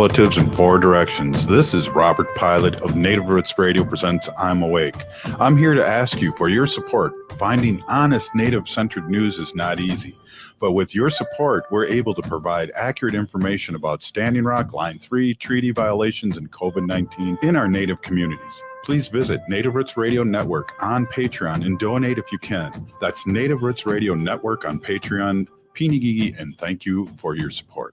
relatives in four directions. This is Robert Pilot of Native Roots Radio presents I'm Awake. I'm here to ask you for your support. Finding honest Native-centered news is not easy. But with your support, we're able to provide accurate information about Standing Rock, Line 3, treaty violations, and COVID-19 in our Native communities. Please visit Native Roots Radio Network on Patreon and donate if you can. That's Native Roots Radio Network on Patreon. Pinigigi, and thank you for your support.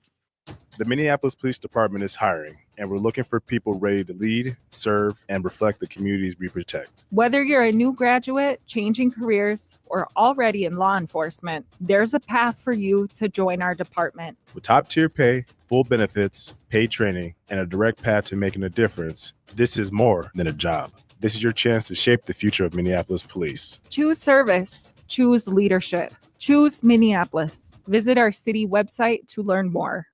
The Minneapolis Police Department is hiring, and we're looking for people ready to lead, serve, and reflect the communities we protect. Whether you're a new graduate, changing careers, or already in law enforcement, there's a path for you to join our department. With top-tier pay, full benefits, paid training, and a direct path to making a difference, this is more than a job. This is your chance to shape the future of Minneapolis Police. Choose service. Choose leadership. Choose Minneapolis. Visit our city website to learn more.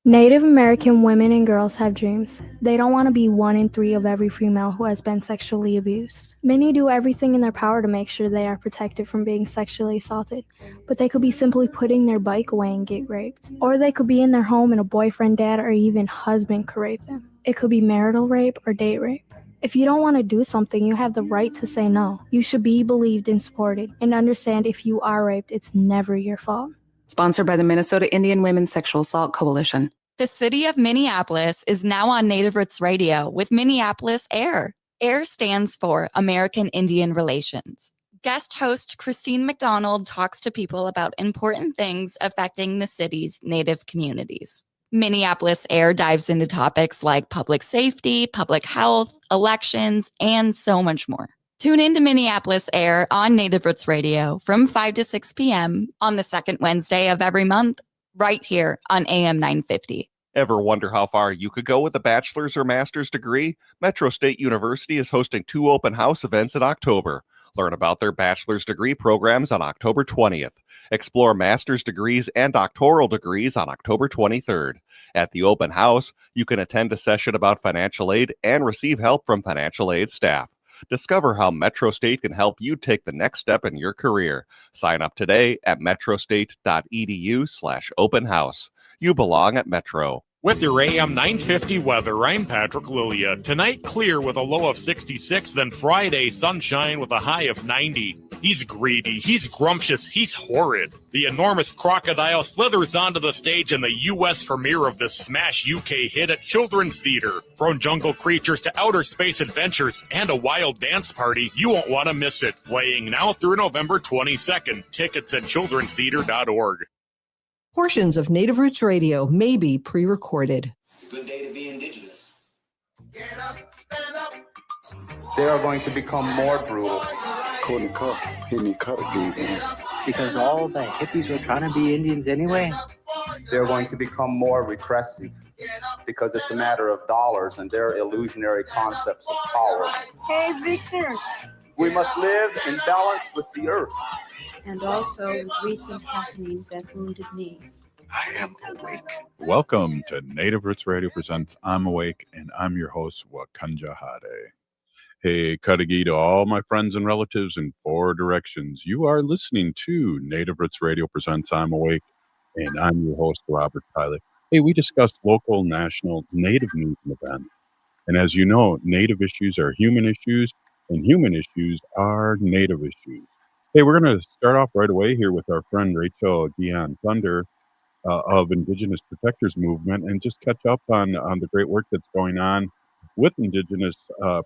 Native American women and girls have dreams. They don't want to be 1 in 3 of every female who has been sexually abused. Many do everything in their power to make sure they are protected from being sexually assaulted, but they could be simply putting their bike away and get raped. Or they could be in their home and a boyfriend, dad, or even husband could rape them. It could be marital rape or date rape. If you don't want to do something, you have the right to say no. You should be believed and supported, and understand if you are raped, it's never your fault. Sponsored by the Minnesota Indian Women's Sexual Assault Coalition. The city of Minneapolis is now on Native Roots Radio with Minneapolis AIR. AIR stands for American Indian Relations. Guest host Christine McDonald talks to people about important things affecting the city's Native communities. Minneapolis AIR dives into topics like public safety, public health, elections, and so much more. Tune in to Minneapolis AIR on Native Roots Radio from 5 to 6 p.m. on the second Wednesday of every month, right here on AM 950. Ever wonder how far you could go with a bachelor's or master's degree? Metro State University is hosting 2 open house events in October. Learn about their bachelor's degree programs on October 20th. Explore master's degrees and doctoral degrees on October 23rd. At the open house, you can attend a session about financial aid and receive help from financial aid staff. Discover how Metro State can help you take the next step in your career. Sign up today at metrostate.edu/open house. You belong at Metro. With your AM 950 weather, I'm Patrick Lilia. Tonight, clear with a low of 66, then Friday, sunshine with a high of 90. He's greedy, he's grumptious, he's horrid. The enormous crocodile slithers onto the stage in the U.S. premiere of the smash UK hit at Children's Theatre. From jungle creatures to outer space adventures and a wild dance party, you won't want to miss it. Playing now through November 22nd. Tickets at childrenstheatre.org. Portions of Native Roots Radio may be pre-recorded. It's a good day to be indigenous. Get up, stand up. They are going to become more brutal. Couldn't cut, hit me cut again. Because all the hippies were trying to be Indians anyway. They're going to become more repressive because it's a matter of dollars and their illusionary concepts of power. Hey, Victor. We must live in balance with the earth. And also with recent happenings at Wounded Knee. I am awake. Welcome to Native Roots Radio presents I'm Awake, and I'm your host, Wakanja Hade. Hey, Kadagi to all my friends and relatives in 4 directions. You are listening to Native Roots Radio presents I'm Awake, and I'm your host, Robert Pilot. Hey, we discuss local, national, Native news and events. And as you know, Native issues are human issues, and human issues are Native issues. Hey, we're going to start off right away here with our friend Rachel Dionne-Thunder of Indigenous Protectors Movement and just catch up on the great work that's going on with Indigenous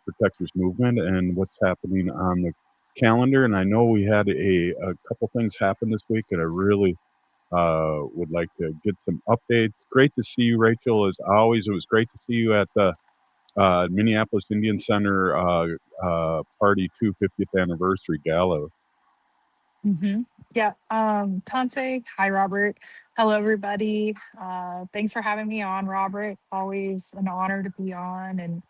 Protectors Movement and what's happening on the calendar. And I know we had a couple things happen this week, and I really would like to get some updates. Great to see you, Rachel, as always. It was great to see you at the Minneapolis Indian Center Party 250th Anniversary Gala. Mm-hmm. Yeah. Tanse, hi, Robert. Hello, everybody. Thanks for having me on, Robert. Always an honor to be on and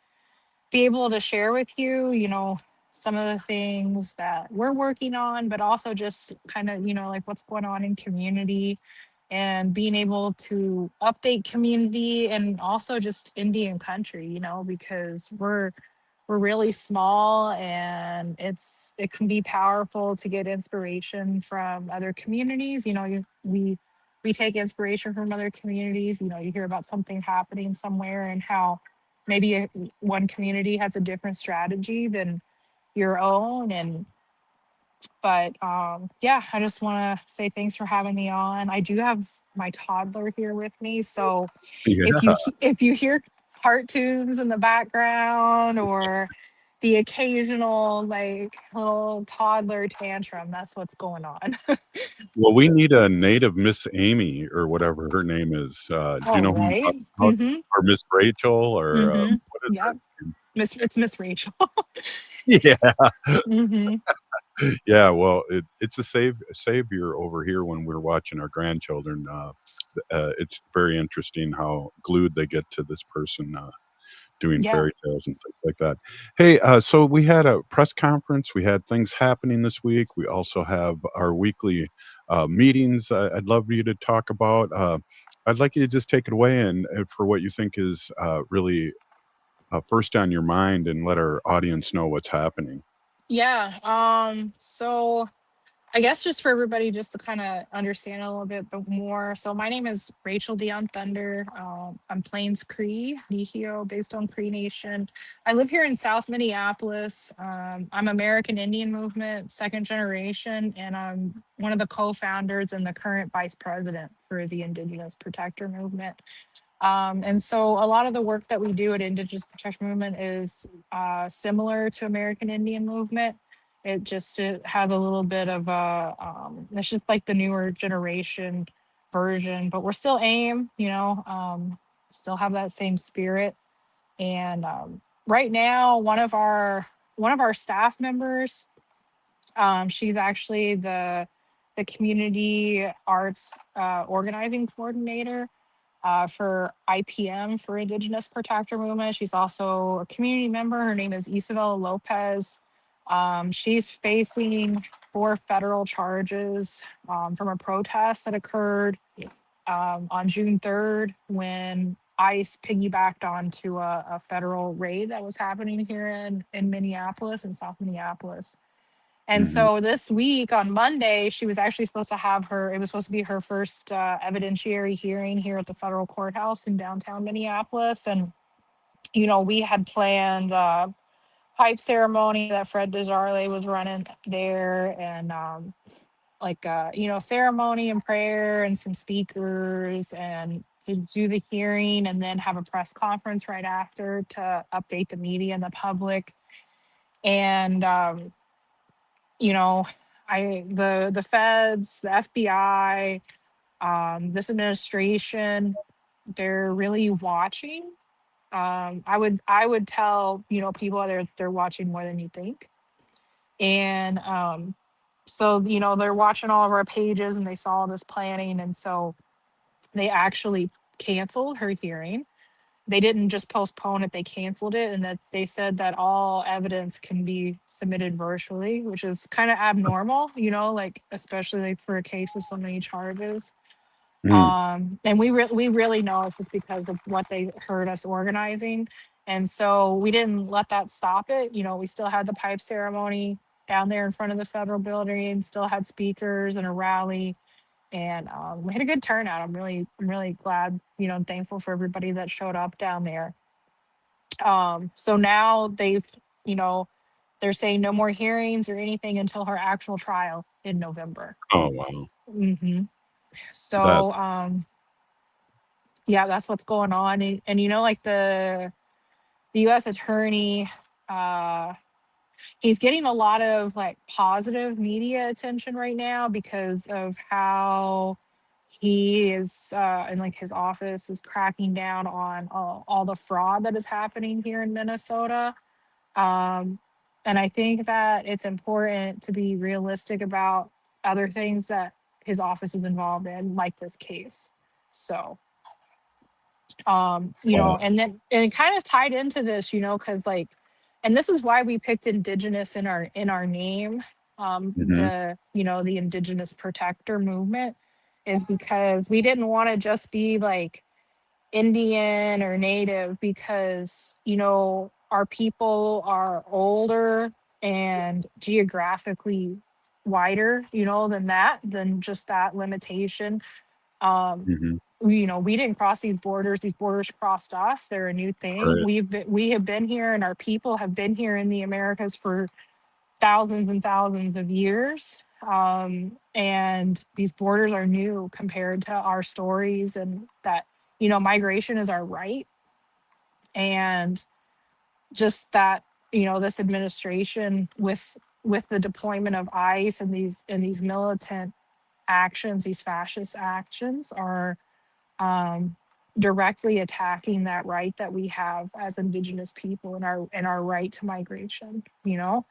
be able to share with you, some of the things that we're working on, but also just kind of, like what's going on in community and being able to update community and also just Indian country, because we're really small, and it can be powerful to get inspiration from other communities. We we take inspiration from other communities. You know, you hear about something happening somewhere and how maybe one community has a different strategy than your own. But yeah, I just want to say thanks for having me on. I do have my toddler here with me, so Yeah. if you hear cartoons in the background or the occasional like little toddler tantrum, that's what's going on. Well, we need a native Miss Amy or whatever her name is. Do you All know who, right. how, Mm-hmm. or Miss Rachel or Mm-hmm. what is her Yep. name? It's Miss Rachel. Yeah. Mm-hmm. Yeah, well, it's a savior over here when we're watching our grandchildren. It's very interesting how glued they get to this person doing Yeah. fairy tales and things like that. Hey, so we had a press conference. We had things happening this week. We also have our weekly meetings. I'd love you to talk about. I'd like you to just take it away and for what you think is really first on your mind, and let our audience know what's happening. Yeah. So I guess just for everybody, just to kind of understand a little bit more. So my name is Rachel Dionne-Thunder. I'm Plains Cree, Nihio, based on Cree Nation. I live here in South Minneapolis. I'm American Indian Movement, second generation, and I'm one of the co-founders and the current vice president for the Indigenous Protector Movement. And so a lot of the work that we do at Indigenous Protection Movement is similar to American Indian Movement. It has a little bit of it's just like the newer generation version, but we're still AIM, still have that same spirit. And right now, one of our staff members, she's actually the community arts organizing coordinator for IPM, for Indigenous Protector Movement. She's also a community member. Her name is Isabella Lopez. She's facing 4 federal charges from a protest that occurred on June 3rd when ICE piggybacked onto a federal raid that was happening here in Minneapolis, in South Minneapolis. And Mhm. so this week on Monday, she was actually supposed to have it was supposed to be her first evidentiary hearing here at the federal courthouse in downtown Minneapolis. And, we had planned a pipe ceremony that Fred Desjardins was running there, and ceremony and prayer and some speakers, and to do the hearing and then have a press conference right after to update the media and the public. And, you know, the feds, the FBI, this administration, they're really watching. I would tell people they're watching more than you think, and so they're watching all of our pages and they saw this planning, and so they actually canceled her hearing. They didn't just postpone it, they canceled it, and that they said that all evidence can be submitted virtually, which is kind of abnormal, like especially like for a case with so many charges. Mm. And we really know it's just because of what they heard us organizing. And so we didn't let that stop it. We still had the pipe ceremony down there in front of the federal building, still had speakers and a rally, and we had a good turnout. I'm really glad, and thankful for everybody that showed up down there. So now you know, they're saying no more hearings or anything until her actual trial in November. Oh, wow. hmm That So yeah, that's what's going on. And like the U.S. attorney, he's getting a lot of like positive media attention right now because of how he is and like his office is cracking down on all the fraud that is happening here in Minnesota. Um, and I think that it's important to be realistic about other things that his office is involved in, like this case. So, wow. and it kind of tied into this, because like, and this is why we picked Indigenous in our name. Mhm. The Indigenous Protector Movement is because we didn't want to just be like Indian or Native, because our people are older and geographically wider, than just that limitation. Mhm. We didn't cross these borders. These borders crossed us. They're a new thing. Right. We have been here, and our people have been here in the Americas for thousands and thousands of years. And these borders are new compared to our stories, and that, migration is our right. And just that, this administration with the deployment of ICE and these militant actions, these fascist actions are directly attacking that right that we have as Indigenous people and our right to migration. Right.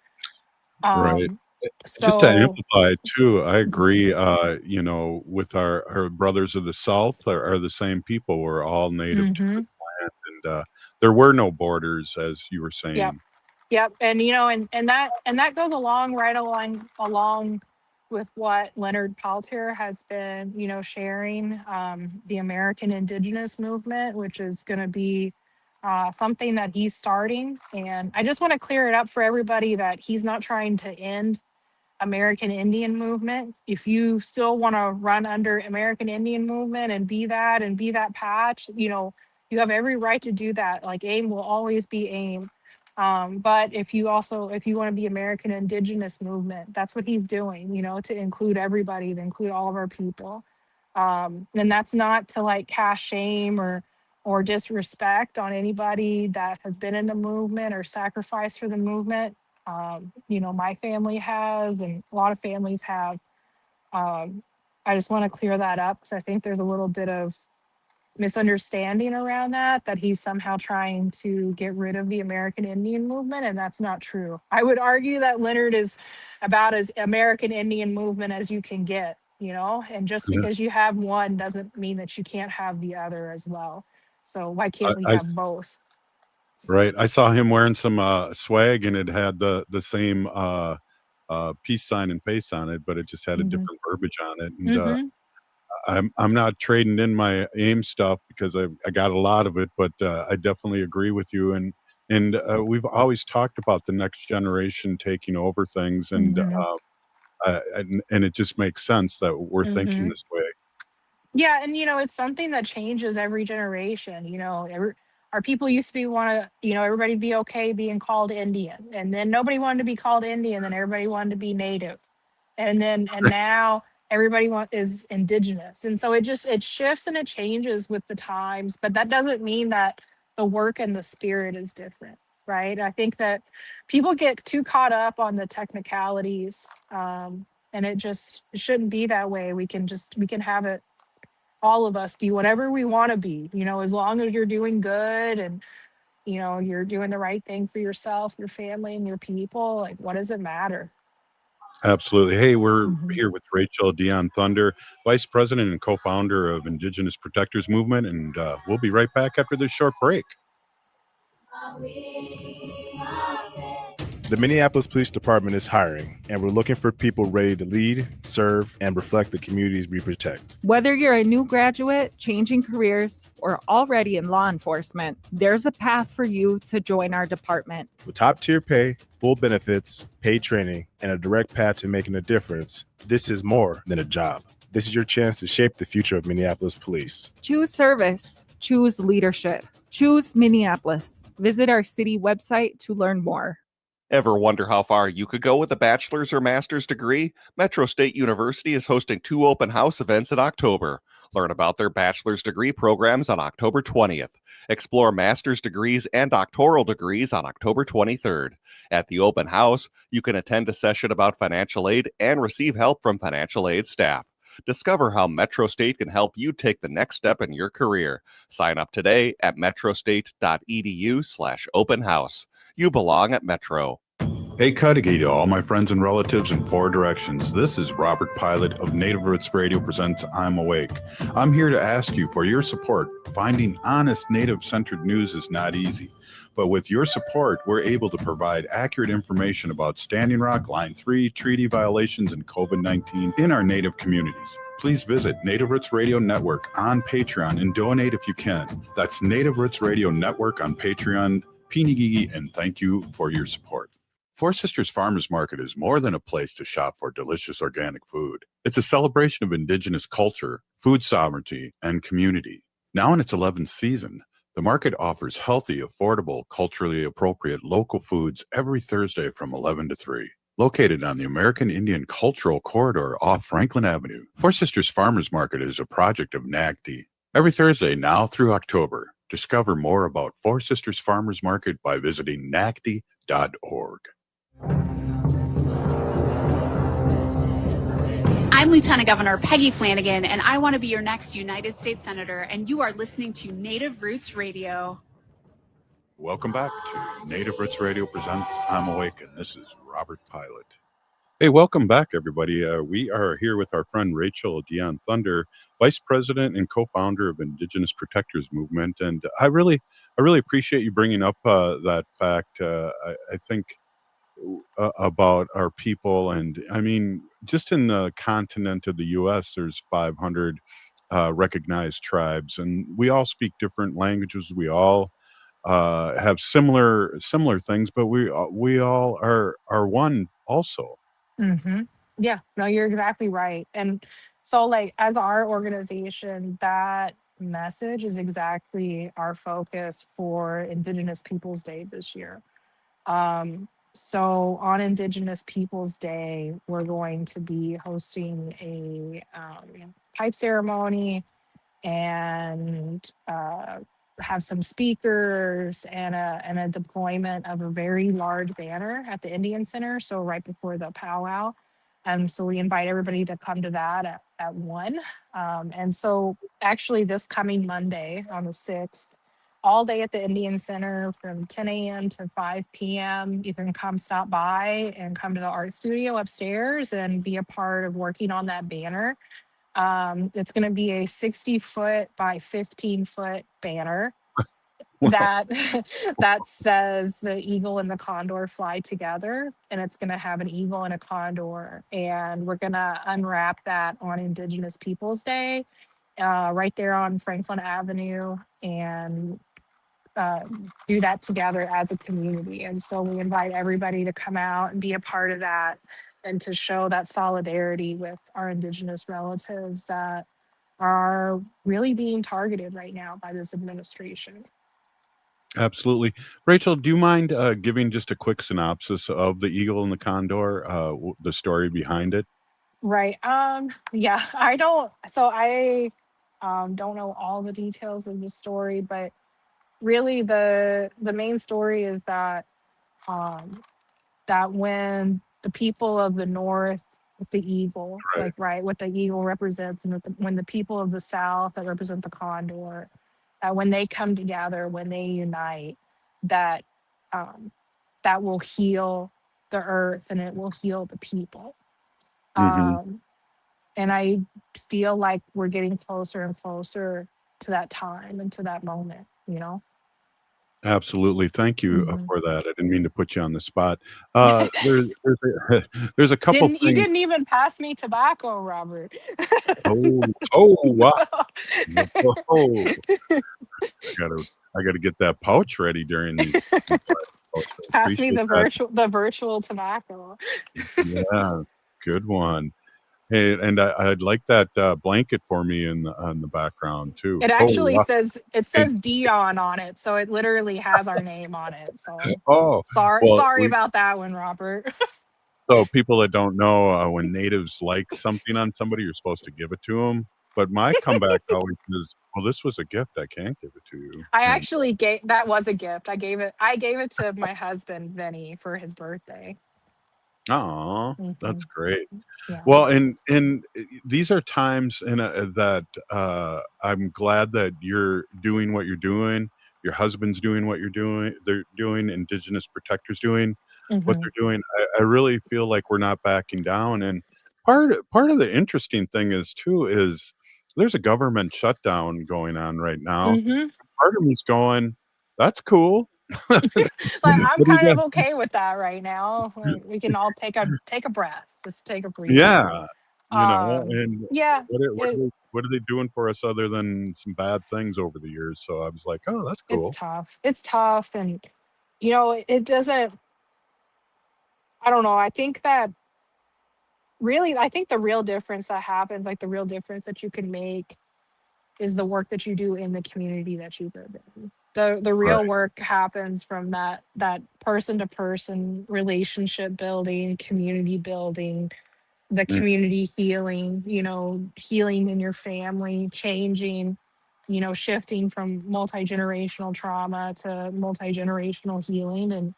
Um, Just to so amplify too, I Mhm. agree, with our brothers of the South are the same people. We're all native to this Mhm. land, and, there were no borders, as you were Yep. saying. Yep. And and that goes along with what Leonard Peltier has been, sharing, the American Indigenous movement, which is going to be something that he's starting. And I just want to clear it up for everybody that he's not trying to end American Indian movement. If you still want to run under American Indian movement and be that patch, you have every right to do that. Like AIM will always be AIM. But if you want to be American Indigenous movement, that's what he's doing, to include everybody, to include all of our people. And that's not to like cast shame or disrespect on anybody that has been in the movement or sacrificed for the movement. My family has, and a lot of families have. Um, I just want to clear that up because I think there's a little bit of misunderstanding around that he's somehow trying to get rid of the American Indian movement, and that's not true. I would argue that Leonard is about as American Indian movement as you can get, and just Yeah. because you have one doesn't mean that you can't have the other as well. So why I can't we I have s both? Right, I saw him wearing some, swag, and it had the same, peace sign and face on it, but it just had a Hmm. different verbiage on it, and, Hmm. I'm not trading in my AIM stuff because I got a lot of it, but, I definitely agree with you, and we've always talked about the next generation taking over things, and, Hmm. and it just makes sense that we're thinking Hmm. this way. Yeah, and it's something that changes every generation. Our people used to be want to, everybody be okay being called Indian, and then nobody wanted to be called Indian, then everybody wanted to be Native, and now everybody is Indigenous, and so it shifts and it changes with the times, but that doesn't mean that the work and the spirit is different, right? I think that people get too caught up on the technicalities, and it shouldn't be that way. We can have it, all of us, be whatever we want to be, as long as you're doing good and you're doing the right thing for yourself, your family, and your people. Like, what does it matter? Absolutely. Hey, we're Mhm. here with Rachel Dionne-Thunder, Vice President and co-founder of Indigenous Protectors Movement, and, we'll be right back after this short break. The Minneapolis Police Department is hiring, and we're looking for people ready to lead, serve, and reflect the communities we protect. Whether you're a new graduate, changing careers, or already in law enforcement, there's a path for you to join our department. With top-tier pay, full benefits, paid training, and a direct path to making a difference, this is more than a job. This is your chance to shape the future of Minneapolis police. Choose service, choose leadership, choose Minneapolis. Visit our city website to learn more. Ever wonder how far you could go with a bachelor's or master's degree? Metro State University is hosting 2 open house events in October. Learn about their bachelor's degree programs on October 20th. Explore master's degrees and doctoral degrees on October 23rd. At the open house, you can attend a session about financial aid and receive help from financial aid staff. Discover how Metro State can help you take the next step in your career. Sign up today at metrostate.edu/open house. You belong at Metro. Hey, Cudahy to all my friends and relatives in 4 directions. This is Robert Pilot of Native Roots Radio presents I'm Awake. I'm here to ask you for your support. Finding honest Native-centered news is not easy. But with your support, we're able to provide accurate information about Standing Rock, Line 3, treaty violations, and COVID-19 in our Native communities. Please visit Native Roots Radio Network on Patreon and donate if you can. That's Native Roots Radio Network on Patreon, Pinigigi, and thank you for your support. Four Sisters Farmers Market is more than a place to shop for delicious organic food. It's a celebration of Indigenous culture, food sovereignty, and community. Now in its 11th season, the market offers healthy, affordable, culturally appropriate local foods every Thursday from 11 to 3. Located on the American Indian Cultural Corridor off Franklin Avenue, Four Sisters Farmers Market is a project of NAGD. Every Thursday now through October, discover more about Four Sisters Farmers Market by visiting nagd.org. I'm Lieutenant Governor Peggy Flanagan, and I want to be your next United States Senator, and you are listening to Native Roots Radio. Welcome back to Native Roots Radio Presents I'm Awake, and this is Robert Pilot. Hey, welcome back, everybody. We are here with our friend Rachel Dionne-Thunder, Vice President and co-founder of Indigenous Protectors Movement, and I really appreciate you bringing up that fact. I think about our people, and I mean, just in the continent of the U.S., there's 500 recognized tribes, and we all speak different languages. We all have similar things, but we all are one also. Yeah, no, you're exactly right. And so, like, as our organization, that message is exactly our focus for Indigenous Peoples Day this year. So on Indigenous Peoples Day, we're going to be hosting a pipe ceremony and have some speakers and a deployment of a very large banner at the Indian Center. So right before the powwow. So we invite everybody to come to that at 1. And so actually this coming Monday on the 6th, all day at the Indian Center from 10 a.m. to 5 p.m. You can come stop by and come to the art studio upstairs and be a part of working on that banner. It's going to be a 60-foot by 15-foot banner that says the eagle and the condor fly together, and it's going to have an eagle and a condor, and we're going to unwrap that on Indigenous Peoples Day right there on Franklin Avenue, and do that together as a community. And so we invite everybody to come out and be a part of that, and to show that solidarity with our Indigenous relatives that are really being targeted right now by this administration. Absolutely. Rachel, do you mind giving just a quick synopsis of the eagle and the condor, the story behind it? Right. Yeah, I don't know all the details of the story, but really the main story is that that when the people of the North with the eagle, what the eagle represents, and when the people of the South that represent the condor, when they come together, when they unite, that that will heal the earth and it will heal the people. And I feel like we're getting closer and closer to that time and to that moment, you know? Absolutely. Thank you for that. I didn't mean to put you on the spot. There's a couple things. You didn't even pass me tobacco, Robert. Wow. I gotta get that pouch ready during these. Pass me the virtual tobacco. Yeah, good one. Hey, and I'd like that blanket for me on the background too. It actually says Dionne on it, so it literally has our name on it. So sorry about that one, Robert. So people that don't know, when natives like something on somebody, you're supposed to give it to them. But my comeback always is, well, this was a gift. I can't give it to you. I actually that was a gift. I gave it to my husband, Vinny, for his birthday. Oh, that's great. Yeah. Well, and these are times that I'm glad that you're doing what you're doing. Your husband's doing what you're doing. They're doing. Indigenous Protectors doing what they're doing. I really feel like we're not backing down. And part of the interesting thing is there's a government shutdown going on right now. Part of me's going, that's cool. Like, I'm kind of okay with that right now. Like, we can all take a breath. Just take a breath. Yeah. And yeah. What are they doing for us other than some bad things over the years? So I was like, oh, that's cool. It's tough. And it doesn't, I don't know. I think that really, I think the real difference that happens, like the real difference that you can make is the work that you do in the community that you live in. The Right. real work happens from that person to person relationship building, community building, the community healing, healing in your family, changing, shifting from multi-generational trauma to multi-generational healing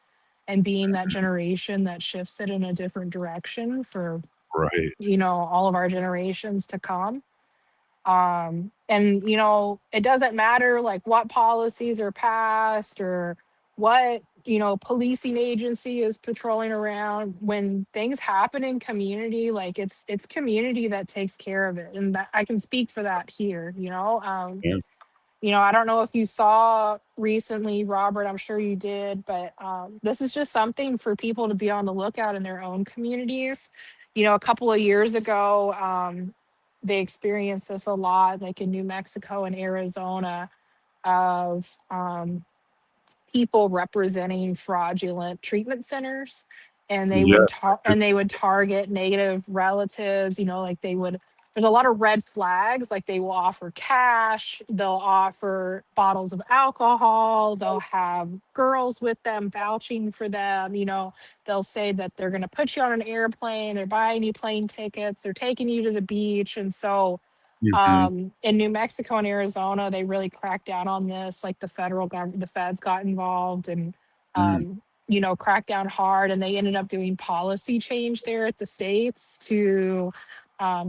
and being that generation that shifts it in a different direction for Right. all of our generations to come. And it doesn't matter like what policies are passed or what policing agency is patrolling around. When things happen in community, like it's community that takes care of it, and that I can speak for that here. Yeah. I don't know if you saw recently, Robert, I'm sure you did, but this is just something for people to be on the lookout in their own communities. A couple of years ago, they experienced this a lot, like in New Mexico and Arizona, of people representing fraudulent treatment centers, and they would Yes. target negative relatives. Like there's a lot of red flags. Like they will offer cash, they'll offer bottles of alcohol, they'll have girls with them vouching for them. They'll say that they're going to put you on an airplane, they're buying you plane tickets, they're taking you to the beach. And so Mhm. in New Mexico and Arizona, they really cracked down on this. Like the federal government, the feds got involved and, Mm. cracked down hard. And they ended up doing policy change there at the states to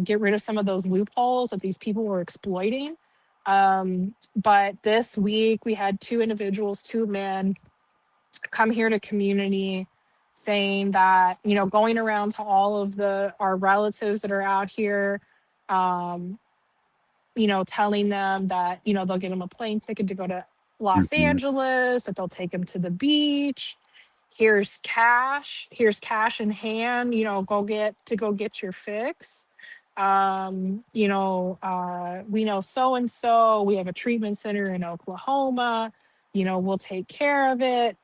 get rid of some of those loopholes that these people were exploiting. But this week we had two individuals, two men, come here to community saying that, going around to all of our relatives that are out here, um, telling them that, they'll get them a plane ticket to go to Los Mhm. Angeles, that they'll take them to the beach. Here's cash in hand, go get your fix. We know so and so, we have a treatment center in Oklahoma, we'll take care of it.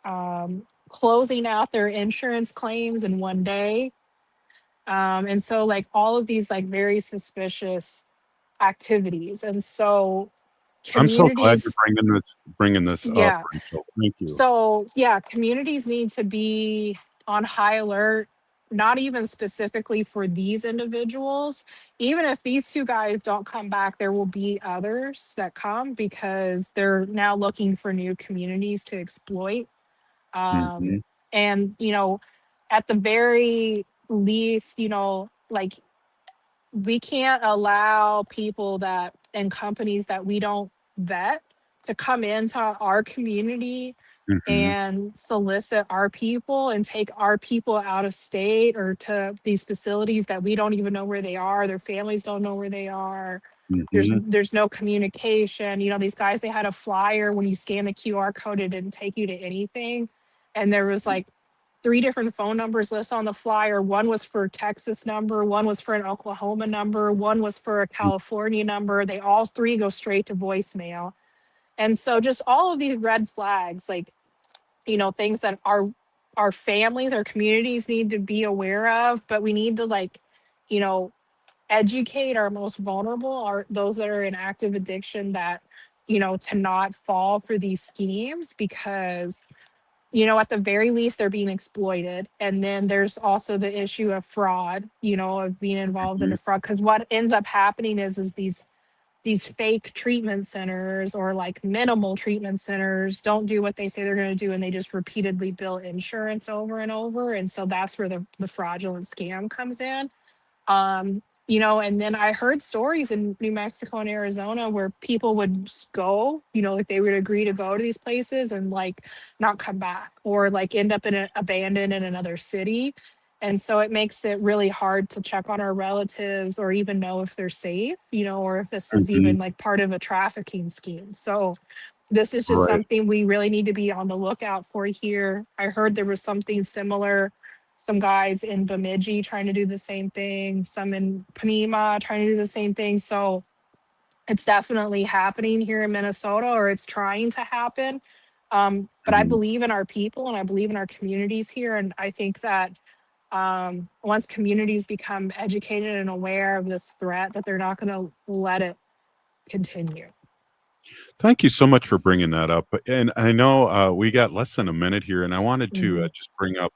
Closing out their insurance claims in one day. And so like all of these like very suspicious activities. And so I'm so glad you're communities, bringing this up, yeah. Rachel. Thank you. So yeah, communities need to be on high alert, not even specifically for these individuals. Even if these two guys don't come back, there will be others that come because they're now looking for new communities to exploit. Um, Mhm. and at the very least, like we can't allow people that and companies that we don't vet to come into our community Mhm. and solicit our people and take our people out of state or to these facilities that we don't even know where they are, their families don't know where they are. Mhm. There's no communication. These guys, they had a flyer. When you scan the QR code, it didn't take you to anything, and there was like 3 different phone numbers listed on the flyer. One was for a Texas number, one was for an Oklahoma number, one was for a California number. They all 3 go straight to voicemail. And so just all of these red flags, like, things that our families, our communities need to be aware of, but we need to like, you know, educate our most vulnerable, are those that are in active addiction, that, to not fall for these schemes because at the very least, they're being exploited. And then there's also the issue of fraud, of being involved in Mhm. a fraud. Because what ends up happening is these fake treatment centers or like minimal treatment centers don't do what they say they're going to do, and they just repeatedly bill insurance over and over. And so that's where the fraudulent scam comes in. And then I heard stories in New Mexico and Arizona where people would go, like they would agree to go to these places and like not come back, or like end up abandoned in another city. And so it makes it really hard to check on our relatives or even know if they're safe, or if this is Mhm. even like part of a trafficking scheme. So this is just Right. something we really need to be on the lookout for here. I heard there was something similar, some guys in Bemidji trying to do the same thing, some in Panema trying to do the same thing. So it's definitely happening here in Minnesota, or it's trying to happen. But I Mhm. believe in our people and I believe in our communities here. And I think that once communities become educated and aware of this threat, that they're not going to let it continue. Thank you so much for bringing that up. And I know we got less than a minute here, and I wanted to just bring up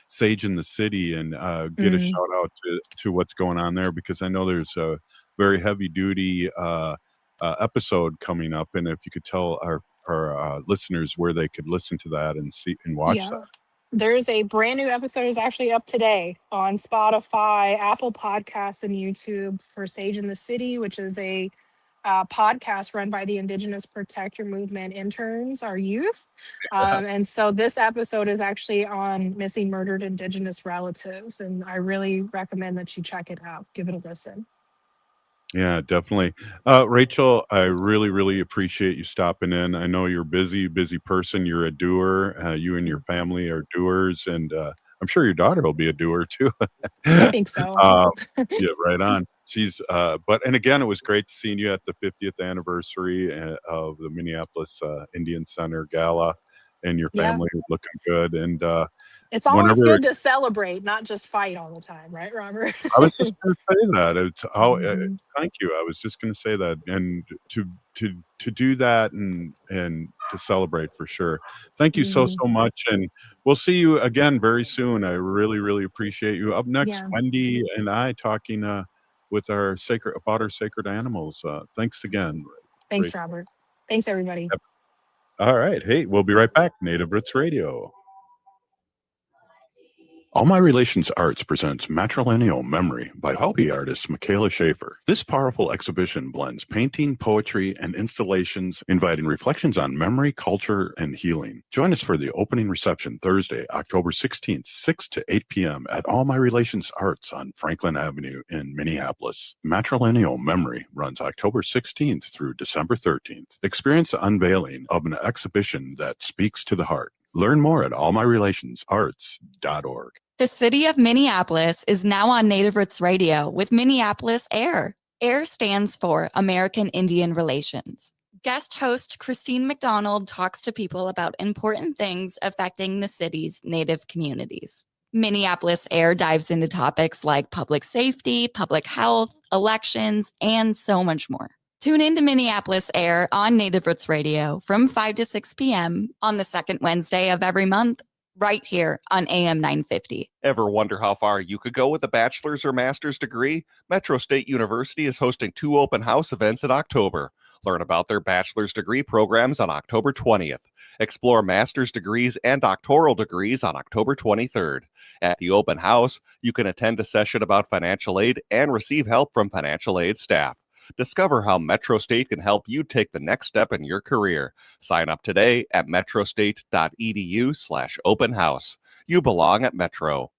Sage in the City and get a shout out to what's going on there, because I know there's a very heavy duty episode coming up, and if you could tell our listeners where they could listen to that and see and watch that. There's a brand new episode is actually up today on Spotify, Apple Podcasts, and YouTube for Sage in the City, which is a podcast run by the Indigenous Protector Movement interns, our youth. And so this episode is actually on missing, murdered Indigenous relatives. And I really recommend that you check it out. Give it a listen. Yeah, definitely. Rachel, I really, really appreciate you stopping in. I know you're busy person. You're a doer. You and your family are doers, and I'm sure your daughter will be a doer too. I think so. Yeah, right on. She's, and again, it was great seeing you at the 50th anniversary of the Minneapolis Indian Center Gala, and your family looking good. And it's always good to celebrate, not just fight all the time, right, Robert? I was just going to say that. Thank you. I was just going to say that, and to do that and to celebrate for sure. Thank you so much, and we'll see you again very soon. I really, really appreciate you. Up next, Wendy and I talking with our sacred animals. Thanks again. Thanks, Robert. Thanks, everybody. Yep. All right. Hey, we'll be right back. Native Roots Radio. All My Relations Arts presents Matrilineal Memory by hobby artist Michaela Schaefer. This powerful exhibition blends painting, poetry, and installations, inviting reflections on memory, culture, and healing. Join us for the opening reception Thursday, October 16th, 6 to 8 p.m. at All My Relations Arts on Franklin Avenue in Minneapolis. Matrilineal Memory runs October 16th through December 13th. Experience the unveiling of an exhibition that speaks to the heart. Learn more at allmyrelationsarts.org. The city of Minneapolis is now on Native Roots Radio with Minneapolis AIR. AIR stands for American Indian Relations. Guest host Christine McDonald talks to people about important things affecting the city's Native communities. Minneapolis AIR dives into topics like public safety, public health, elections, and so much more. Tune in to Minneapolis AIR on Native Roots Radio from 5 to 6 p.m. on the second Wednesday of every month, right here on AM 950. Ever wonder how far you could go with a bachelor's or master's degree? Metro State University is hosting 2 open house events in October. Learn about their bachelor's degree programs on October 20th. Explore master's degrees and doctoral degrees on October 23rd. At the open house, you can attend a session about financial aid and receive help from financial aid staff. Discover how Metro State can help you take the next step in your career. Sign up today at metrostate.edu/open house. You belong at Metro.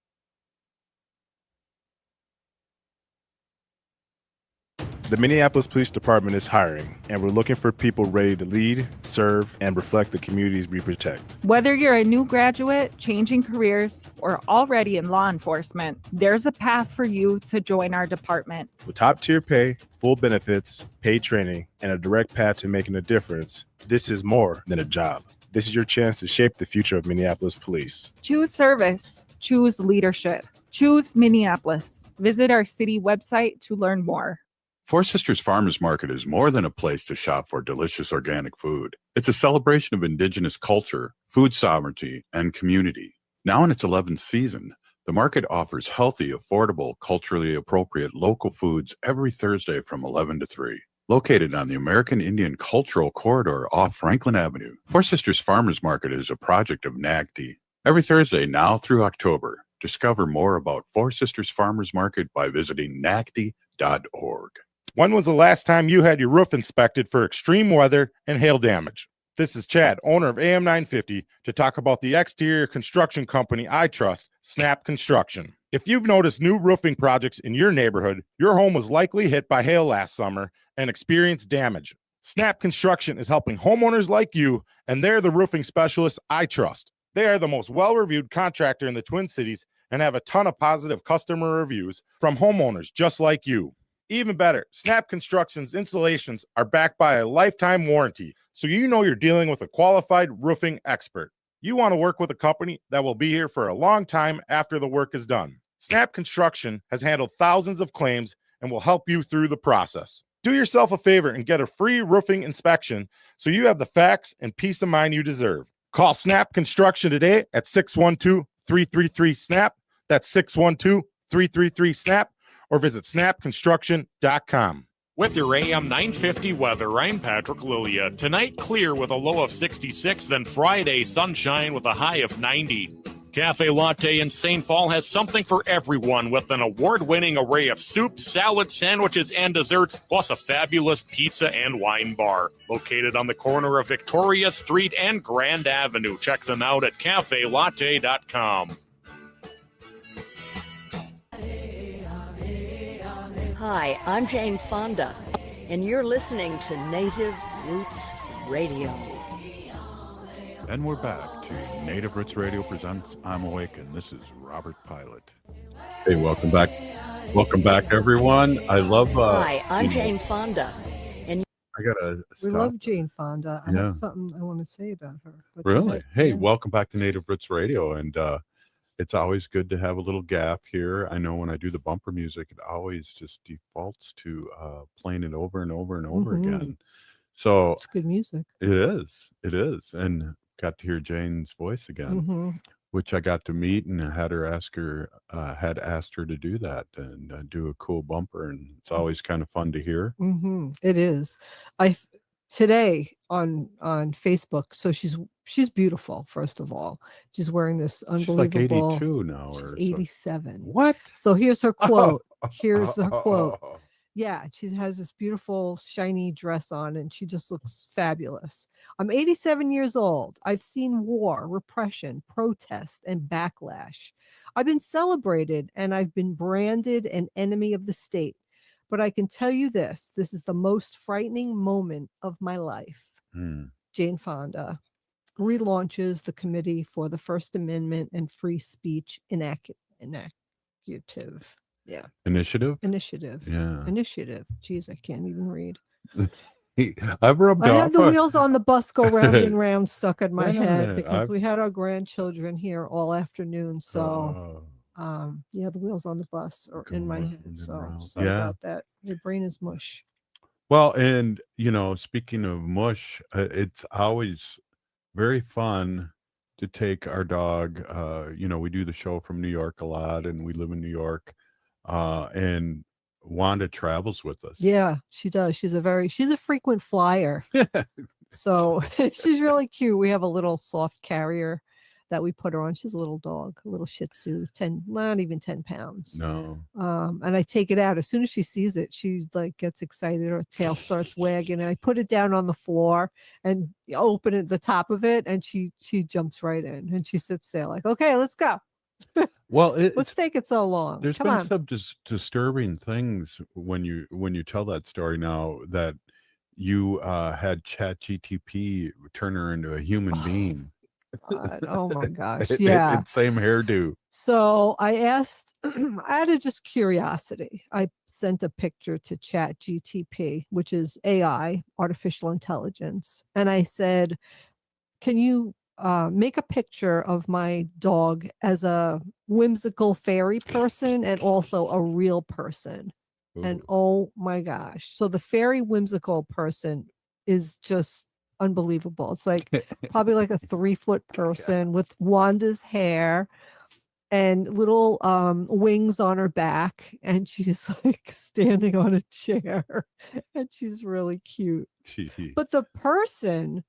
The Minneapolis Police Department is hiring, and we're looking for people ready to lead, serve, and reflect the communities we protect. Whether you're a new graduate, changing careers, or already in law enforcement, there's a path for you to join our department. With top-tier pay, full benefits, paid training, and a direct path to making a difference, this is more than a job. This is your chance to shape the future of Minneapolis police. Choose service. Choose leadership. Choose Minneapolis. Visit our city website to learn more. Four Sisters Farmers Market is more than a place to shop for delicious organic food. It's a celebration of Indigenous culture, food sovereignty, and community. Now in its 11th season, the market offers healthy, affordable, culturally appropriate local foods every Thursday from 11 to 3. Located on the American Indian Cultural Corridor off Franklin Avenue, Four Sisters Farmers Market is a project of NAGD. Every Thursday now through October, discover more about Four Sisters Farmers Market by visiting nagd.org. When was the last time you had your roof inspected for extreme weather and hail damage? This is Chad, owner of AM 950, to talk about the exterior construction company I trust, Snap Construction. If you've noticed new roofing projects in your neighborhood, your home was likely hit by hail last summer and experienced damage. Snap Construction is helping homeowners like you, and they're the roofing specialists I trust. They are the most well-reviewed contractor in the Twin Cities and have a ton of positive customer reviews from homeowners just like you. Even better, Snap Construction's installations are backed by a lifetime warranty, so you know you're dealing with a qualified roofing expert. You want to work with a company that will be here for a long time after the work is done. Snap Construction has handled thousands of claims and will help you through the process. Do yourself a favor and get a free roofing inspection so you have the facts and peace of mind you deserve. Call Snap Construction today at 612-333-SNAP. That's 612-333-SNAP, or visit snapconstruction.com. With your AM 950 weather, I'm Patrick Lilia. Tonight, clear with a low of 66, then Friday, sunshine with a high of 90. Cafe Latte in St. Paul has something for everyone with an award-winning array of soups, salads, sandwiches, and desserts, plus a fabulous pizza and wine bar. Located on the corner of Victoria Street and Grand Avenue. Check them out at cafelatte.com. Hi, I'm Dionne-Thunder, and you're listening to Native Roots Radio. And we're back to Native Roots Radio presents I'm Awake, and this is Robert Pilot. Hey, welcome back. Welcome back, everyone. I love... Hi, I'm Dionne-Thunder, and I gotta stop. We love Jane Fonda. I Yeah. have something I want to say about her. But Really? Hey, yeah. welcome back to Native Roots Radio, and it's always good to have a little gap here. I know when I do the bumper music, it always just defaults to playing it over and over and over Mhm. again. So It's good music. it is, and got to hear Jane's voice again, Mhm. which I got to meet and had asked her to do that and do a cool bumper, and it's always kind of fun to hear. It is. Today on Facebook. So she's beautiful. First of all, she's wearing this She's like unbelievable. 82 now, She's or 87. What? So here's her quote. Here's her quote. Yeah, she has this beautiful shiny dress on and she just looks fabulous. I'm 87 years old. I've seen war, repression, protest, and backlash. I've been celebrated and I've been branded an enemy of the state. But I can tell you this is the most frightening moment of my life. Jane Fonda relaunches the Committee for the First Amendment and Free Speech Initiative. Yeah. Initiative. Yeah. Initiative. Geez, I can't even read. I've rubbed I off. have the wheels on the bus go round and round stuck in my Wait a head minute, because we had our grandchildren here all afternoon. So, yeah, the wheels on the bus are in my head. So sorry about that. Your brain is mush. Well, and speaking of mush, it's always very fun to take our dog. We do the show from New York a lot, and we live in New York. And Wanda travels with us. Yeah, she does. She's a frequent flyer. So she's really cute. We have a little soft carrier that we put her on. She's a little dog, a little Shih Tzu, not even 10 pounds. No. And I take it out as soon as she sees it. She gets excited. Her tail starts wagging, and I put it down on the floor and open it the top of it, and she jumps right in and she sits there like, okay, let's go. Well, what's taking so long? There's Come been on. some disturbing things when you tell that story now that you had ChatGTP turn her into a human being. God, oh my gosh. Yeah. And same hairdo. So I asked, out of just curiosity, I sent a picture to ChatGTP, which is AI, artificial intelligence. And I said, can you make a picture of my dog as a whimsical fairy person and also a real person? And oh my gosh. So the fairy whimsical person is just unbelievable. It's like probably like a 3-foot person with Wanda's hair and little wings on her back, and she's like standing on a chair, and she's really cute. But the person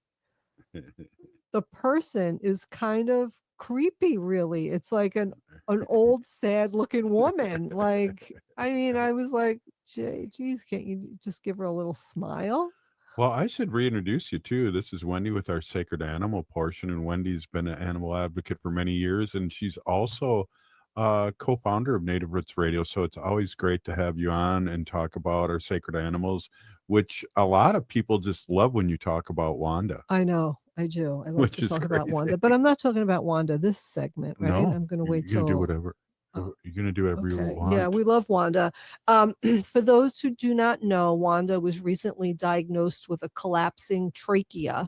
is kind of creepy, really. It's like an old, sad looking woman. Like, I mean, I was like, geez, can't you just give her a little smile? Well, I should reintroduce you too. This is Wendy with our sacred animal portion, and Wendy's been an animal advocate for many years, and she's also co-founder of Native Roots Radio. So it's always great to have you on and talk about our sacred animals, which a lot of people just love when you talk about Wanda. I know, I do. I love Which to is talk about crazy. Wanda, but I'm not talking about Wanda this segment, right? No, I'm going to wait you can till do whatever. You're going to do whatever you Okay. want. Yeah, we love Wanda. For those who do not know, Wanda was recently diagnosed with a collapsing trachea,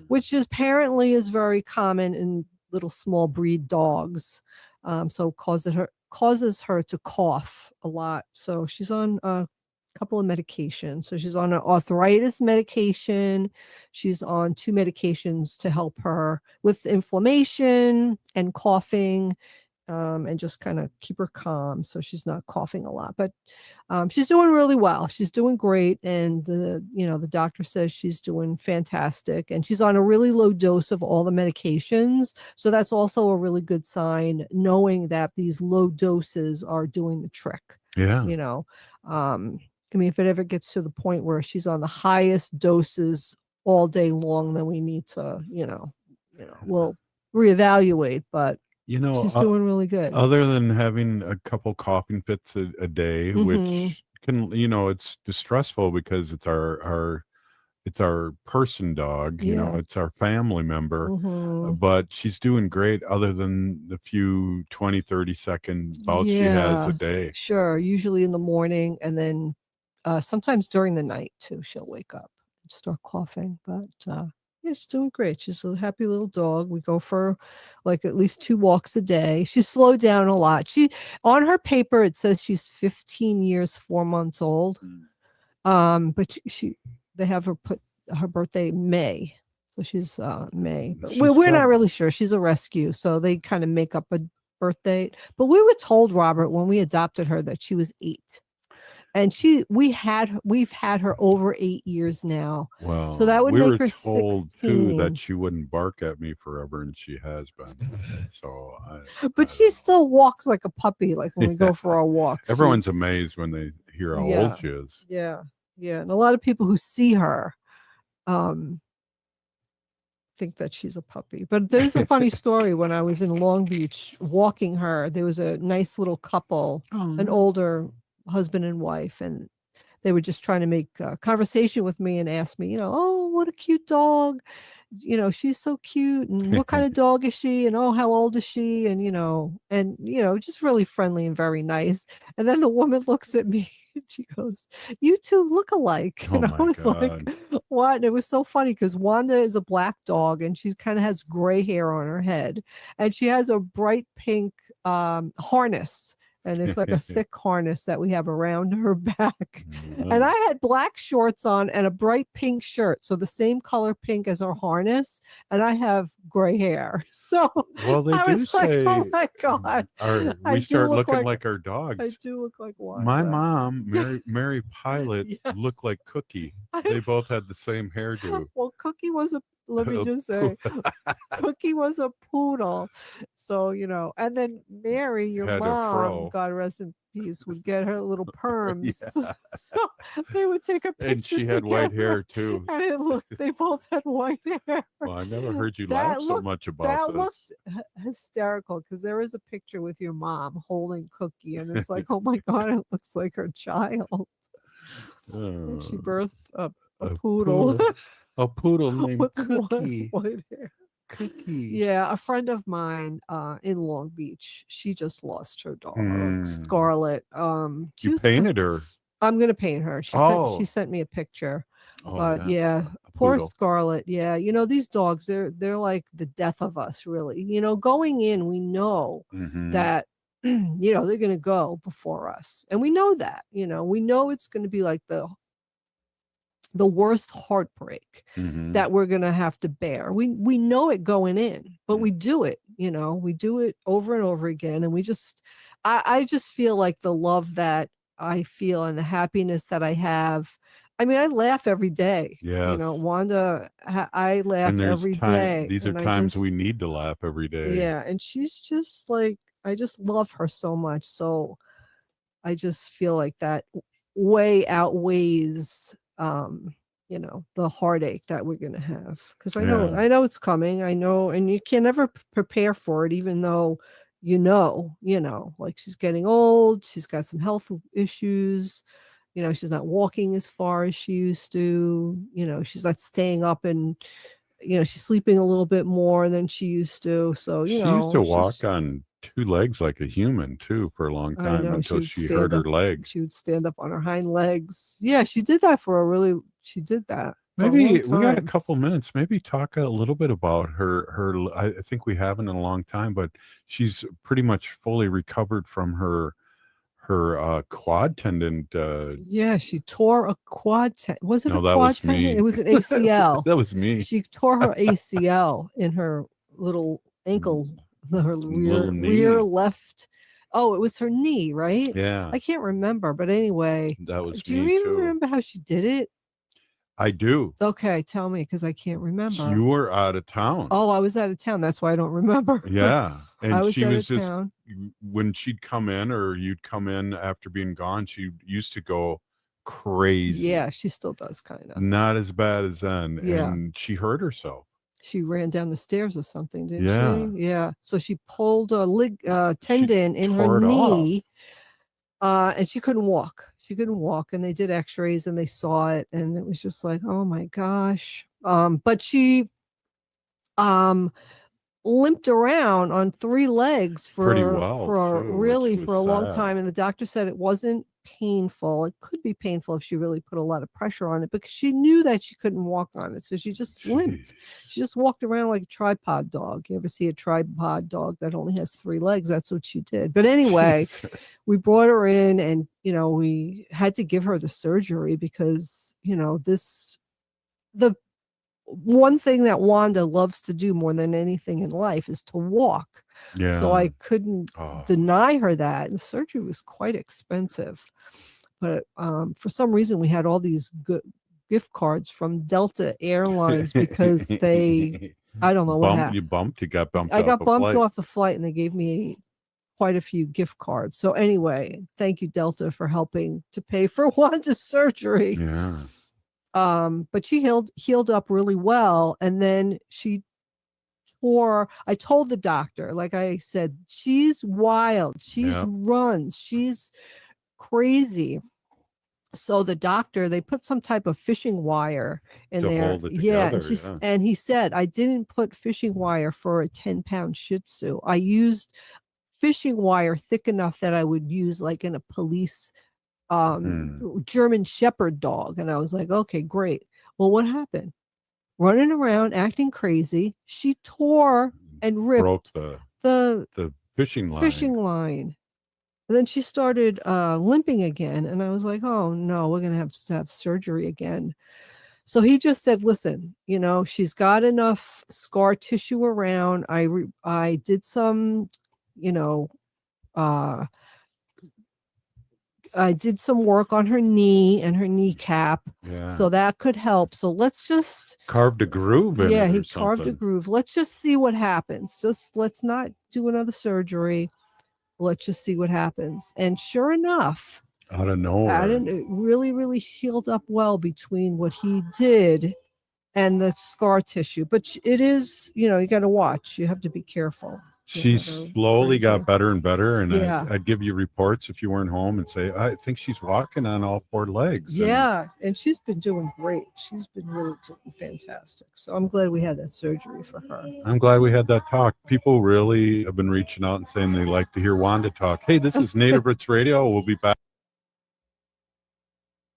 which apparently is very common in little small breed dogs. So causes her to cough a lot. So she's on a couple of medications. So she's on an arthritis medication. She's on 2 medications to help her with inflammation and coughing. And just kind of keep her calm so she's not coughing a lot. But she's doing really well. She's doing great, and the doctor says she's doing fantastic. And she's on a really low dose of all the medications, so that's also a really good sign, knowing that these low doses are doing the trick. Yeah. I mean, if it ever gets to the point where she's on the highest doses all day long, then we need to, we'll reevaluate. But she's doing really good. Other than having a couple coughing fits a day, which can, it's distressful because it's our person dog, it's our family member, but she's doing great other than the few 20, 30-second bouts she has a day. Sure. Usually in the morning, and then sometimes during the night too, she'll wake up and start coughing. But yeah, she's doing great. She's a happy little dog. We go for like at least 2 walks a day. She's slowed down a lot. On her paper, it says she's 15 years, 4 months old. But they have her put her birthday May. So she's May. But we're not really sure. She's a rescue. So they kind of make up a birth date. But we were told, Robert, when we adopted her, that she was 8. And we've had her over 8 years now. Well, so that would we make were her told 16. too that she wouldn't bark at me forever, and she has been. So, but she still walks like a puppy. Like when we go for our walks, everyone's amazed when they hear how old she is. Yeah, and a lot of people who see her, think that she's a puppy. But there's a funny story. When I was in Long Beach walking her, there was a nice little couple, an older husband and wife, and they were just trying to make conversation with me and ask me, oh, what a cute dog, she's so cute, and what kind of dog is she, and oh, how old is she, and just really friendly and very nice. And then the woman looks at me and she goes, "You two look alike." And I was like, what? And it was so funny because Wanda is a black dog, and she kind of has gray hair on her head, and she has a bright pink harness. And it's like a thick harness that we have around her back. And I had black shorts on and a bright pink shirt. So the same color pink as her harness. And I have gray hair. So well, they I do was say, like, oh my God. we start looking like our dogs. I do look like one. My mom, Mary Pilot, looked like Cookie. They both had the same hairdo. Well, Cookie was let me just say, Cookie was a poodle. So, and then Mary, your Had a mom, fro. God rest in peace, would get her little perms. So they would take a picture And she had white hair too. And they both had white hair. Well, I never heard you laugh so much about that this. That looks hysterical because there is a picture with your mom holding Cookie, and it's like, oh my God, it looks like her child. And she birthed a poodle. A poodle named with Cookie. White hair. Cookie. Yeah, a friend of mine in Long Beach, she just lost her dog, Scarlet. You painted her. I'm gonna paint her. She sent me a picture. But yeah, poor poodle. Scarlet. Yeah, these dogs, they're like the death of us, really. Going in, we know that they're gonna go before us, and we know that. We know it's gonna be like the worst heartbreak that we're going to have to bear. We know it going in, but we do it, we do it over and over again. And I just feel like the love that I feel and the happiness that I have. I mean, I laugh every day. Yeah. Wanda, I laugh every day. These are times we need to laugh every day. Yeah. And she's just like, I just love her so much. So I just feel like that way outweighs the heartache that we're gonna have, because I know it's coming. I know, and you can never prepare for it, even though like she's getting old, she's got some health issues, she's not walking as far as she used to, she's not staying up, and she's sleeping a little bit more than she used to. So she used to walk on 2 legs like a human too for a long I time know, until would she stand hurt her up. leg. She would stand up on her hind legs. Yeah, she did that she did that for a Maybe long we got a time. couple minutes. Maybe talk a little bit about her. I think we haven't in a long time, but she's pretty much fully recovered from her quad tendon. Yeah, she tore a quad tendon. Was it No, a that quad was tendon? me. It was an ACL. That was me. She tore her ACL in her little ankle, her Little rear knee. left. Oh, it was her knee, right? Yeah, I can't remember, but anyway, that was do you me even too. remember how she did it? I do. Okay, tell me because I can't remember. You were out of town. Oh, I was out of town. That's why I don't remember. Yeah, I and was she out was of just town. when she'd come in or you'd come in after being gone, she used to go crazy. Yeah, she still does kind of. Not as bad as then, Yeah. and she hurt herself. She ran down the stairs or something, didn't Yeah. she? Yeah. So she pulled a tendon in her tore it off. knee, and she couldn't walk. She couldn't walk, and they did X-rays and they saw it, and it was just like, oh my gosh. But she limped around on 3 legs Pretty well, for too, really which for a was long sad. time, and the doctor said it wasn't painful. It could be painful if she really put a lot of pressure on it because she knew that she couldn't walk on it, so she just limped. She just walked around like a tripod dog. You ever see a tripod dog that only has 3 legs? That's what she did. But anyway, Jesus. we brought her in, and we had to give her the surgery because the one thing that Wanda loves to do more than anything in life is to walk. Yeah. So I couldn't deny her that. And surgery was quite expensive. But for some reason, we had all these good gift cards from Delta Airlines because they, I don't know what happened. You got bumped I off got a bumped flight. off the flight and they gave me quite a few gift cards. So anyway, thank you, Delta, for helping to pay for Wanda's surgery. Yeah. But she healed up really well. And then I told the doctor, like I said, she's wild. She's runs. She's crazy. So the doctor, they put some type of fishing wire in To there. hold it Yeah. together, And he said, I didn't put fishing wire for a 10-pound Shih Tzu. I used fishing wire thick enough that I would use like in a police German Shepherd dog. And I was like, okay, great. Well, what happened? Running around, acting crazy. She tore and ripped Broke the fishing line. And then she started limping again. And I was like, oh no, we're going to have surgery again. So he just said, listen, she's got enough scar tissue around. I did some, I did some work on her knee and her kneecap. Yeah. So that could help. So let's just Carved a groove in it he or carved a something. groove. Let's just see what happens. Let's not do another surgery. Let's just see what happens. And sure enough, Out of nowhere. it really, really healed up well between what he did and the scar tissue. But it is, you got to watch. You have to be careful. She slowly got better and better, and Yeah. I'd give you reports if you weren't home and say, I think she's walking on all 4 legs. And Yeah, and she's been doing great. She's been really doing fantastic. So I'm glad we had that surgery for her. I'm glad we had that talk. People really have been reaching out and saying they like to hear Wanda talk. Hey, this is Native Roots Radio. We'll be back.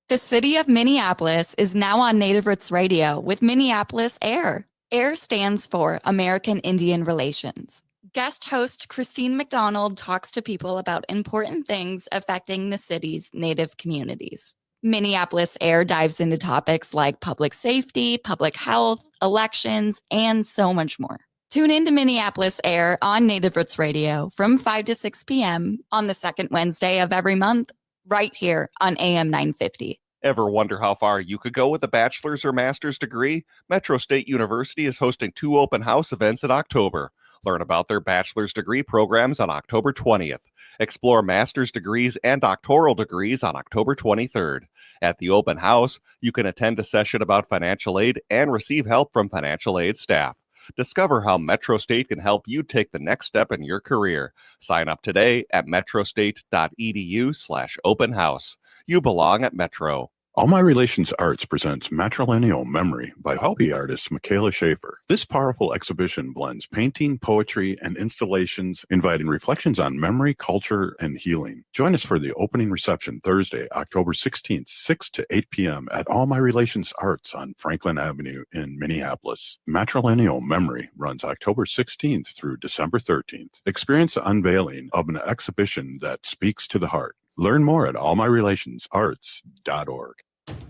The city of Minneapolis is now on Native Roots Radio with Minneapolis AIR. AIR stands for American Indian Relations. Guest host Christine McDonald talks to people about important things affecting the city's Native communities. Minneapolis AIR dives into topics like public safety, public health, elections, and so much more. Tune in to Minneapolis AIR on Native Roots Radio from 5 to 6 p.m. on the second Wednesday of every month, right here on AM 950. Ever wonder how far you could go with a bachelor's or master's degree? Metro State University is hosting 2 open house events in October. Learn about their bachelor's degree programs on October 20th. Explore master's degrees and doctoral degrees on October 23rd. At the open house, you can attend a session about financial aid and receive help from financial aid staff. Discover how Metro State can help you take the next step in your career. Sign up today at metrostate.edu/open house. You belong at Metro. All My Relations Arts presents Matrilineal Memory by hobby artist Michaela Schaefer. This powerful exhibition blends painting, poetry, and installations, inviting reflections on memory, culture, and healing. Join us for the opening reception Thursday, October 16th, 6 to 8 p.m. at All My Relations Arts on Franklin Avenue in Minneapolis. Matrilineal Memory runs October 16th through December 13th. Experience the unveiling of an exhibition that speaks to the heart. Learn more at allmyrelationsarts.org.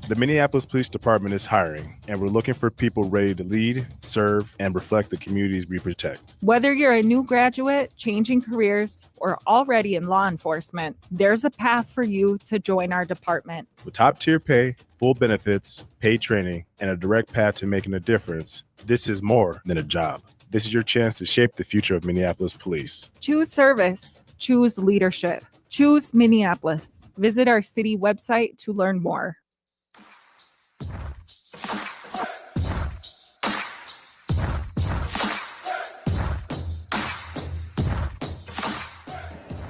The Minneapolis Police Department is hiring, and we're looking for people ready to lead, serve, and reflect the communities we protect. Whether you're a new graduate, changing careers, or already in law enforcement, there's a path for you to join our department. With top-tier pay, full benefits, paid training, and a direct path to making a difference, this is more than a job. This is your chance to shape the future of Minneapolis police. Choose service. Choose leadership. Choose Minneapolis. Visit our city website to learn more.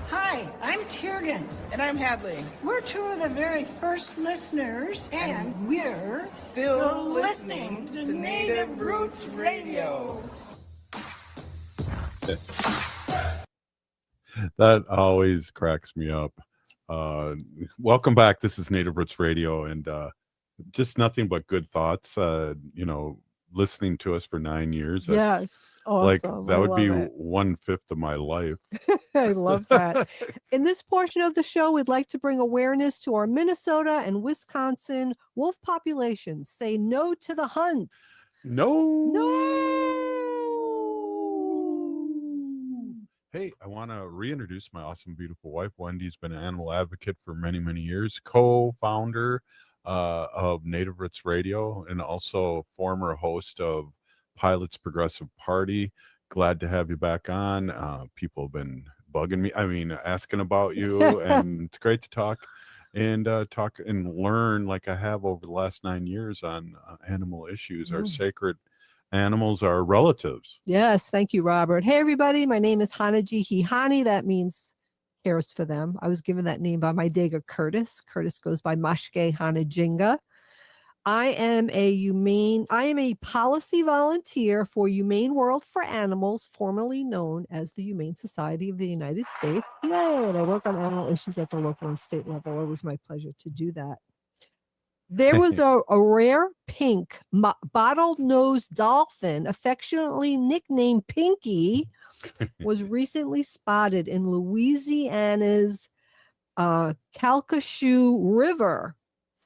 Hi, I'm Tiergan. And I'm Hadley. We're two of the very first listeners, and we're still listening to Native Roots Radio. That always cracks me up. Welcome back. This is Native Roots Radio, and just nothing but good thoughts. Listening to us for 9 years. Yes. Awesome. Like that would be it. 1/5 of my life. I love that. In this portion of the show, we'd like to bring awareness to our Minnesota and Wisconsin wolf populations. Say no to the hunts. No. Hey, I want to reintroduce my awesome, beautiful wife. Wendy's been an animal advocate for many, many years, co-founder of Native Roots Radio, and also former host of Pilots Progressive Party. Glad to have you back on. People have been bugging me, asking about you, and it's great to talk and learn like I have over the last 9 years on animal issues. Our sacred animals are relatives. Yes, thank you, Robert. Hey, everybody. My name is Hanaji Hihani. That means cares for them. I was given that name by my Dega Curtis. Curtis goes by Mashke Hanajinga. I am a policy volunteer for Humane World for Animals, formerly known as the Humane Society of the United States. Yay! And I work on animal issues at the local and state level. It was my pleasure to do that. There was a rare pink bottlenose dolphin, affectionately nicknamed Pinky, was recently spotted in Louisiana's Calcasieu River,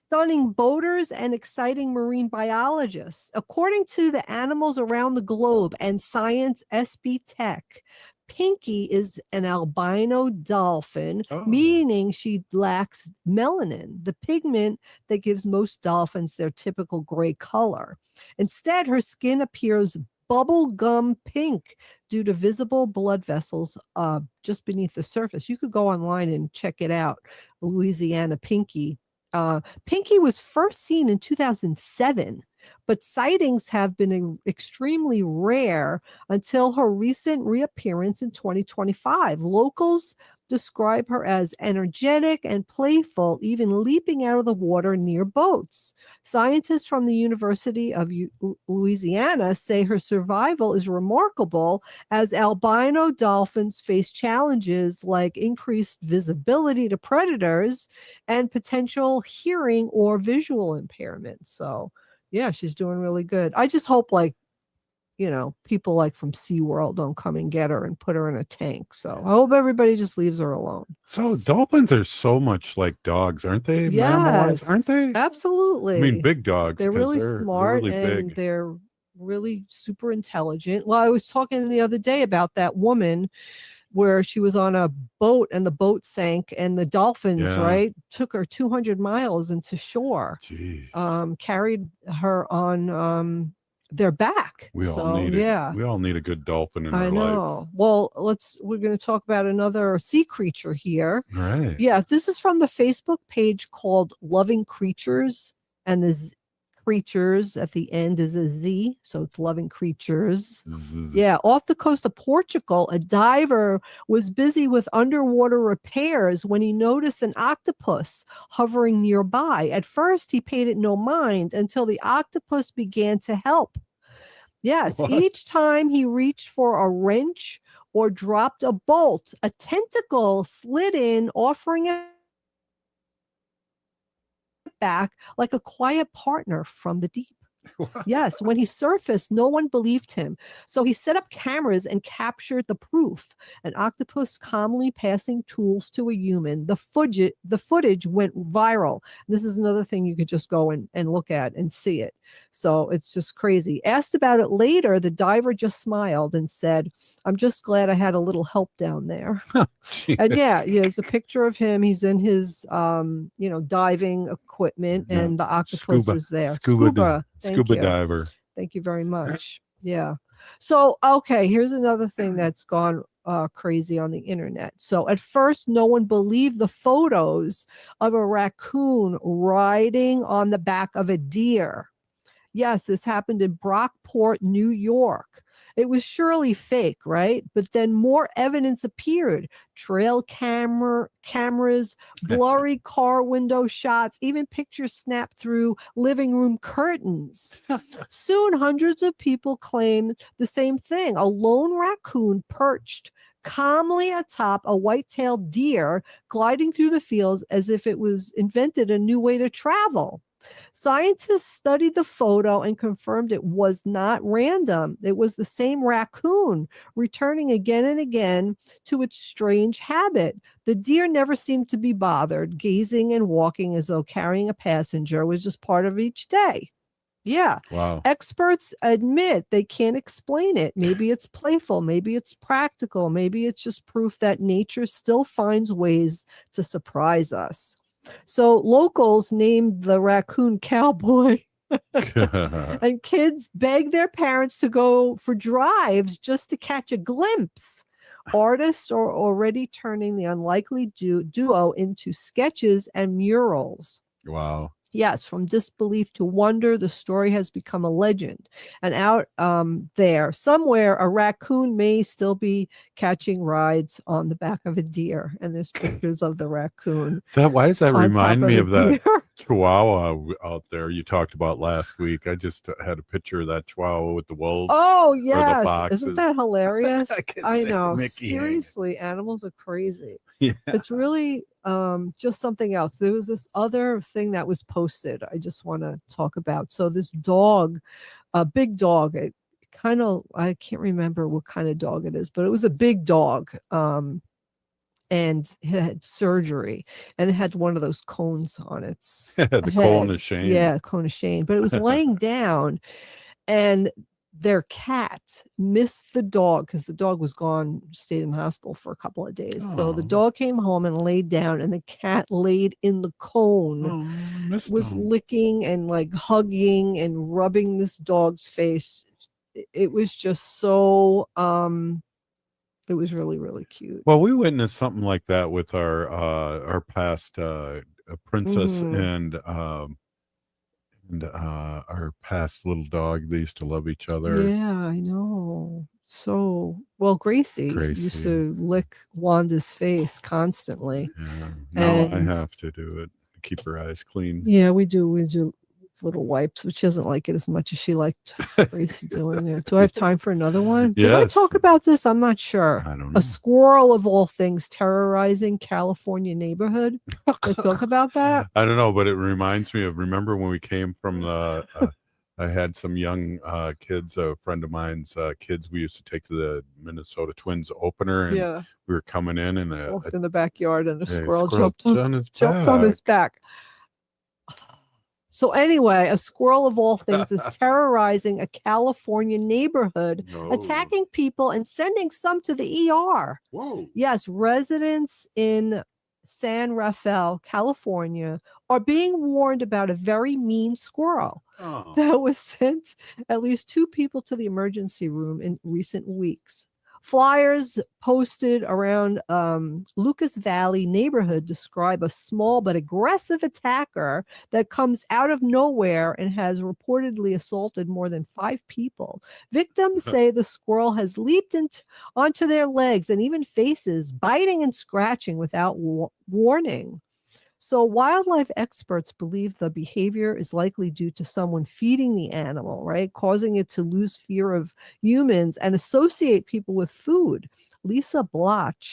stunning boaters and exciting marine biologists. According to the Animals Around the Globe and Science SB Tech, Pinky is an albino dolphin, meaning she lacks melanin, the pigment that gives most dolphins their typical gray color. Instead, her skin appears bubblegum pink due to visible blood vessels just beneath the surface. You could go online and check it out. Louisiana Pinky. Pinky was first seen in 2007. But sightings have been extremely rare until her recent reappearance in 2025. Locals describe her as energetic and playful, even leaping out of the water near boats. Scientists from the University of Louisiana say her survival is remarkable, as albino dolphins face challenges like increased visibility to predators and potential hearing or visual impairment. So, yeah, she's doing really good. I just hope, people like from SeaWorld don't come and get her and put her in a tank. So I hope everybody just leaves her alone. So dolphins are so much like dogs, aren't they? Yes, aren't they? Absolutely. Big dogs. They're really smart, they're really and big. they're really super intelligent. Well, I was talking the other day about that woman where she was on a boat and the boat sank, and the dolphins, took her 200 miles into shore, carried her on their back. We all need a good dolphin in our life. I know. Well, we're going to talk about another sea creature here. Right. Yeah, this is from the Facebook page called Loving Creatures, and the creatures at the end is a Z, so it's loving creatures. Yeah, off the coast of Portugal, a diver was busy with underwater repairs when he noticed an octopus hovering nearby. At first, he paid it no mind until the octopus began to help. Yes, What? each time he reached for a wrench or dropped a bolt, a tentacle slid in, offering it back like a quiet partner from the deep. Yes, when he surfaced, no one believed him. So he set up cameras and captured the proof. An octopus calmly passing tools to a human. The footage went viral. This is another thing you could just go and look at and see it. So it's just crazy. Asked about it later, the diver just smiled and said, "I'm just glad I had a little help down there." And yeah, there's a picture of him. He's in his diving equipment, and the octopus is there. Scuba diver. Thank you very much. Yeah. So, okay, here's another thing that's gone crazy on the internet. So at first, no one believed the photos of a raccoon riding on the back of a deer. Yes, this happened in Brockport, New York. It was surely fake, right? But then more evidence appeared. Trail cameras, blurry car window shots, even pictures snapped through living room curtains. Soon, hundreds of people claimed the same thing. A lone raccoon perched calmly atop a white-tailed deer, gliding through the fields as if it was invented a new way to travel. Scientists studied the photo and confirmed it was not random. It was the same raccoon returning again and again to its strange habit. The deer never seemed to be bothered, gazing and walking as though carrying a passenger was just part of each day. Yeah. Wow. Experts admit they can't explain it. Maybe it's playful. Maybe it's practical. Maybe it's just proof that nature still finds ways to surprise us. So locals named the raccoon Cowboy. And kids begged their parents to go for drives just to catch a glimpse. Artists are already turning the unlikely duo into sketches and murals. Wow. Yes, from disbelief to wonder, the story has become a legend. And out there, somewhere, a raccoon may still be catching rides on the back of a deer. And there's pictures of the raccoon. Why does that remind me of that deer. chihuahua out there you talked about last week? I just had a picture of that chihuahua with the wolves. Oh, or the yes. foxes. Isn't that hilarious? I know. Mickey Seriously, animals are crazy. Yeah. It's really just something else. There was this other thing that was posted I just want to talk about. So this dog, a big dog, I can't remember what kind of dog it is, but it was a big dog. And it had surgery, and it had one of those cones on its The head. cone of shame. Yeah, cone of shame. But it was laying down, and their cat missed the dog because the dog was gone, stayed in the hospital for a couple of days. So the dog came home and laid down, and the cat laid in the cone, was licking and like hugging and rubbing this dog's face. It was just so it was really, really cute. Well, we witnessed something like that with our past princess and our past little dog. They used to love each other. Yeah, I know. So, well, Gracie used to lick Wanda's face constantly. Yeah. Now I have to do it to keep her eyes clean. Yeah, we do little wipes, but she doesn't like it as much as she liked Gracie doing it. Do I have time for another one? Did I Yes. talk about this? I'm not sure. I don't know. A squirrel of all things terrorizing California neighborhood. Let's talk about that. I don't know, but it reminds me of, remember when we came from the, I had some young kids, a friend of mine's kids, we used to take to the Minnesota Twins opener, and Yeah. we were coming in and Walked in the backyard and a squirrel jumped on his back. So anyway, a squirrel of all things is terrorizing a California neighborhood, attacking people and sending some to the ER. Whoa. Yes, residents in San Rafael, California, are being warned about a very mean squirrel that was sent at least 2 people to the emergency room in recent weeks. Flyers posted around Lucas Valley neighborhood describe a small but aggressive attacker that comes out of nowhere and has reportedly assaulted more than 5 people. Victims say the squirrel has leaped onto their legs and even faces, biting and scratching without warning. So wildlife experts believe the behavior is likely due to someone feeding the animal, right? Causing it to lose fear of humans and associate people with food. Lisa Bloch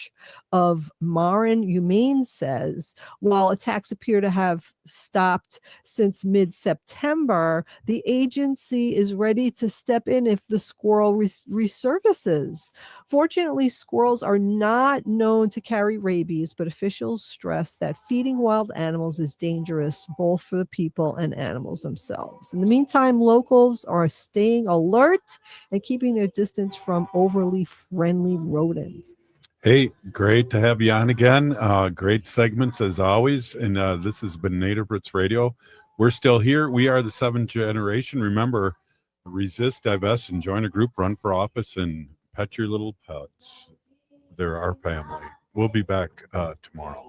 of Marin Humane says, while attacks appear to have stopped since mid-September, the agency is ready to step in if the squirrel resurfaces. Fortunately, squirrels are not known to carry rabies, but officials stress that feeding wild animals is dangerous both for the people and animals themselves. In the meantime, locals are staying alert and keeping their distance from overly friendly rodents. Hey, great to have you on again. Great segments as always. And this has been Native Roots Radio. We're still here. We are the 7th generation. Remember, resist, divest, and join a group, run for office, and pet your little pets. They're our family. We'll be back tomorrow.